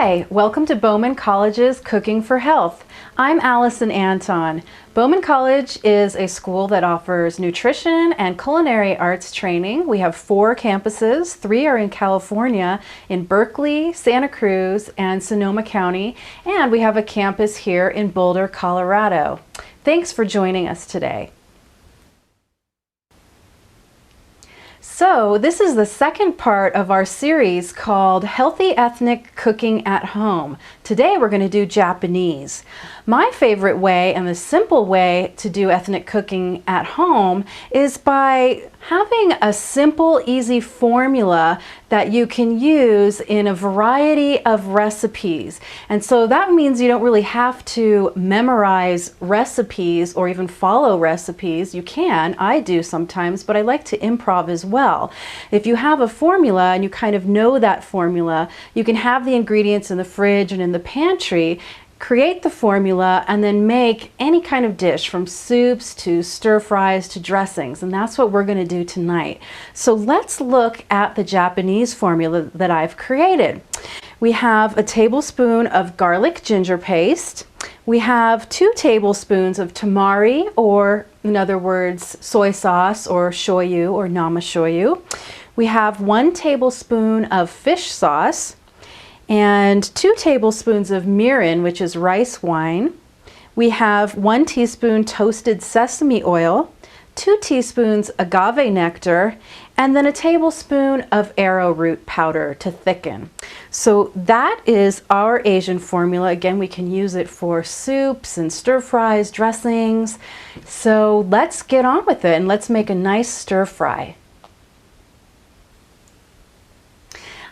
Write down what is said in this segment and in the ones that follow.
Hi, welcome to Bowman College's Cooking for Health. I'm Allison Anton. Bowman College is a school that offers nutrition and culinary arts training. We have 4 campuses. 3 are in California, in Berkeley, Santa Cruz, and Sonoma County, and we have a campus here in Boulder, Colorado. Thanks for joining us today. So this is the second part of our series called Healthy Ethnic Cooking at Home. Today we're going to do Japanese. My favorite way and the simple way to do ethnic cooking at home is by having a simple, easy formula that you can use in a variety of recipes. And so that means you don't really have to memorize recipes or even follow recipes. You can, I do sometimes, but I like to improv as well. If you have a formula and you kind of know that formula, you can have the ingredients in the fridge and in the pantry, create the formula, and then make any kind of dish from soups to stir fries to dressings, and that's what we're going to do tonight. So let's look at the Japanese formula that I've created. We have a tablespoon of garlic ginger paste. We have 2 tablespoons of tamari, or in other words, soy sauce or shoyu or nama shoyu. We have 1 tablespoon of fish sauce, and 2 tablespoons of mirin, which is rice wine. We have 1 teaspoon toasted sesame oil, 2 teaspoons agave nectar, and then a tablespoon of arrowroot powder to thicken. So that is our Asian formula. Again, we can use it for soups and stir fries, dressings. So let's get on with it and let's make a nice stir fry.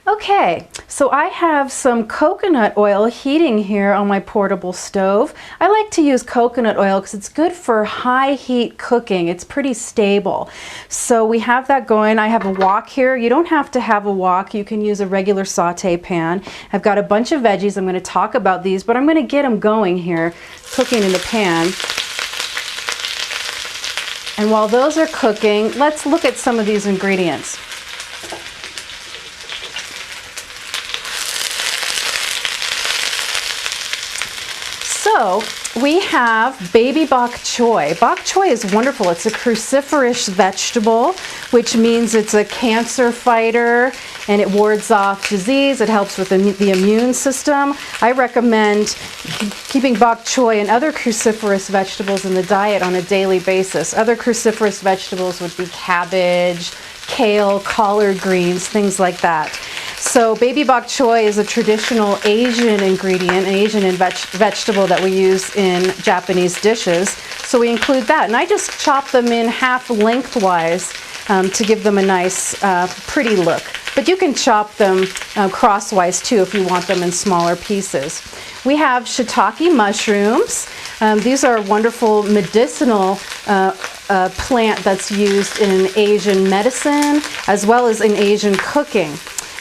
Okay, so I have some coconut oil heating here on my portable stove. I like to use coconut oil because it's good for high heat cooking. It's pretty stable. So we have that going. I have a wok here. You don't have to have a wok. You can use a regular saute pan. I've got a bunch of veggies. I'm going to talk about these, but I'm going to get them going here, cooking in the pan. And while those are cooking, let's look at some of these ingredients. So we have baby bok choy. Bok choy is wonderful. It's a cruciferous vegetable, which means it's a cancer fighter and it wards off disease. It helps with the immune system. I recommend keeping bok choy and other cruciferous vegetables in the diet on a daily basis. Other cruciferous vegetables would be cabbage, kale, collard greens, things like that. So baby bok choy is a traditional Asian ingredient, an Asian vegetable that we use in Japanese dishes. So we include that. And I just chop them in half lengthwise to give them a nice, pretty look. But you can chop them crosswise too if you want them in smaller pieces. We have shiitake mushrooms. These are a wonderful medicinal plant that's used in Asian medicine as well as in Asian cooking.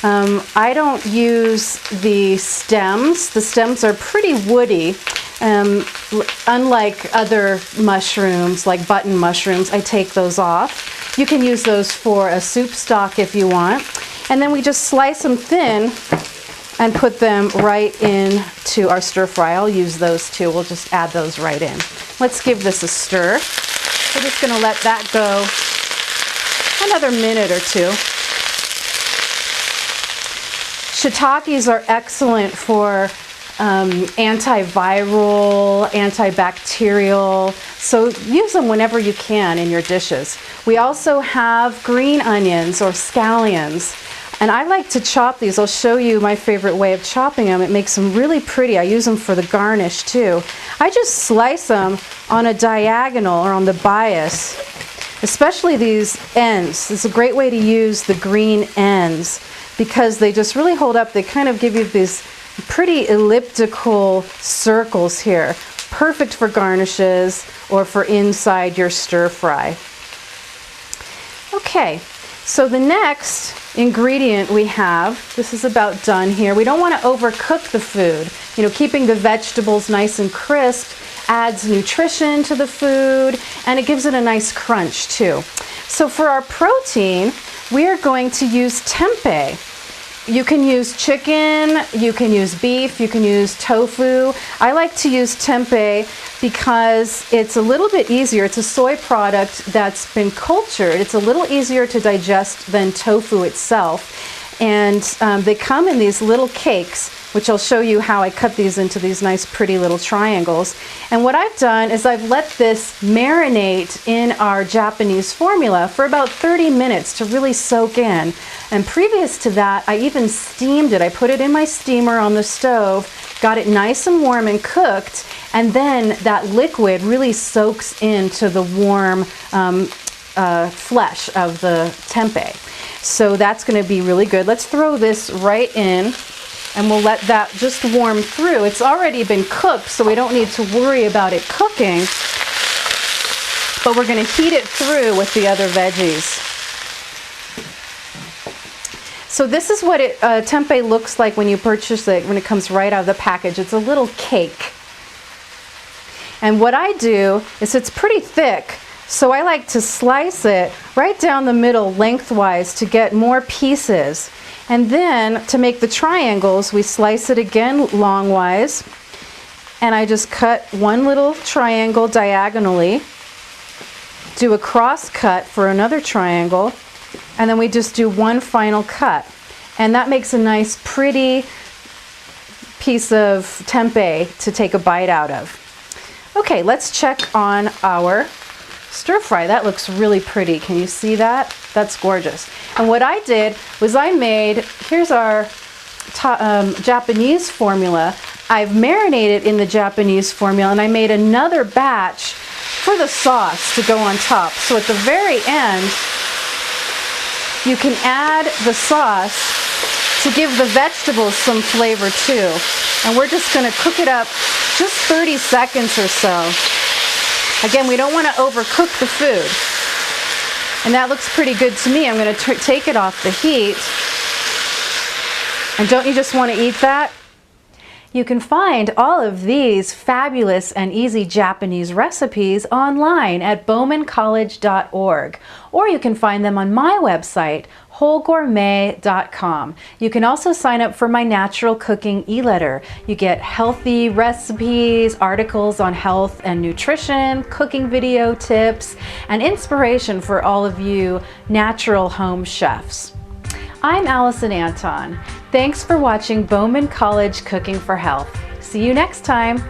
I don't use the stems. The stems are pretty woody. Unlike other mushrooms, like button mushrooms, I take those off. You can use those for a soup stock if you want. And then we just slice them thin and put them right into our stir fry. I'll use those too. We'll just add those right in. Let's give this a stir. We're just going to let that go another minute or 2. Shiitakes are excellent for antiviral, antibacterial, so use them whenever you can in your dishes. We also have green onions or scallions, and I like to chop these. I'll show you my favorite way of chopping them. It makes them really pretty. I use them for the garnish too. I just slice them on a diagonal or on the bias, especially these ends. It's a great way to use the green ends, because they just really hold up. They kind of give you these pretty elliptical circles here. Perfect for garnishes or for inside your stir fry. Okay, so the next ingredient we have, this is about done here. We don't want to overcook the food. You know, keeping the vegetables nice and crisp adds nutrition to the food and it gives it a nice crunch too. So for our protein, we are going to use tempeh. you can use chicken, you can use beef, you can use tofu. I like to use tempeh because it's a little bit easier. It's a soy product that's been cultured. It's a little easier to digest than tofu itself. And they come in these little cakes, which I'll show you how I cut these into these nice pretty little triangles. And what I've done is I've let this marinate in our Japanese formula for about 30 minutes to really soak in. And previous to that, I even steamed it. I put it in my steamer on the stove, got it nice and warm and cooked, and then that liquid really soaks into the warm flesh of the tempeh. So that's going to be really good. Let's throw this right in and we'll let that just warm through. It's already been cooked, so we don't need to worry about it cooking, but we're going to heat it through with the other veggies. So this is what tempeh looks like when you purchase it, when it comes right out of the package. It's a little cake. And what I do is, it's pretty thick, so I like to slice it right down the middle lengthwise to get more pieces. And then to make the triangles, we slice it again longwise. And I just cut one little triangle diagonally, do a cross cut for another triangle, and then we just do one final cut. And that makes a nice pretty piece of tempeh to take a bite out of. Okay, let's check on our stir fry. That looks really pretty. Can you see that? That's gorgeous. And what I did was I made, here's our Japanese formula. I've marinated in the Japanese formula, and I made another batch for the sauce to go on top. So at the very end, you can add the sauce to give the vegetables some flavor too. And we're just going to cook it up just 30 seconds or so. Again, we don't want to overcook the food. And that looks pretty good to me. I'm going to take it off the heat. And don't you just want to eat that? You can find all of these fabulous and easy Japanese recipes online at bowmancollege.org, or you can find them on my website, wholegourmet.com. You can also sign up for my natural cooking e-letter. You get healthy recipes, articles on health and nutrition, cooking video tips, and inspiration for all of you natural home chefs. I'm Allison Anton. Thanks for watching Bowman College Cooking for Health. See you next time.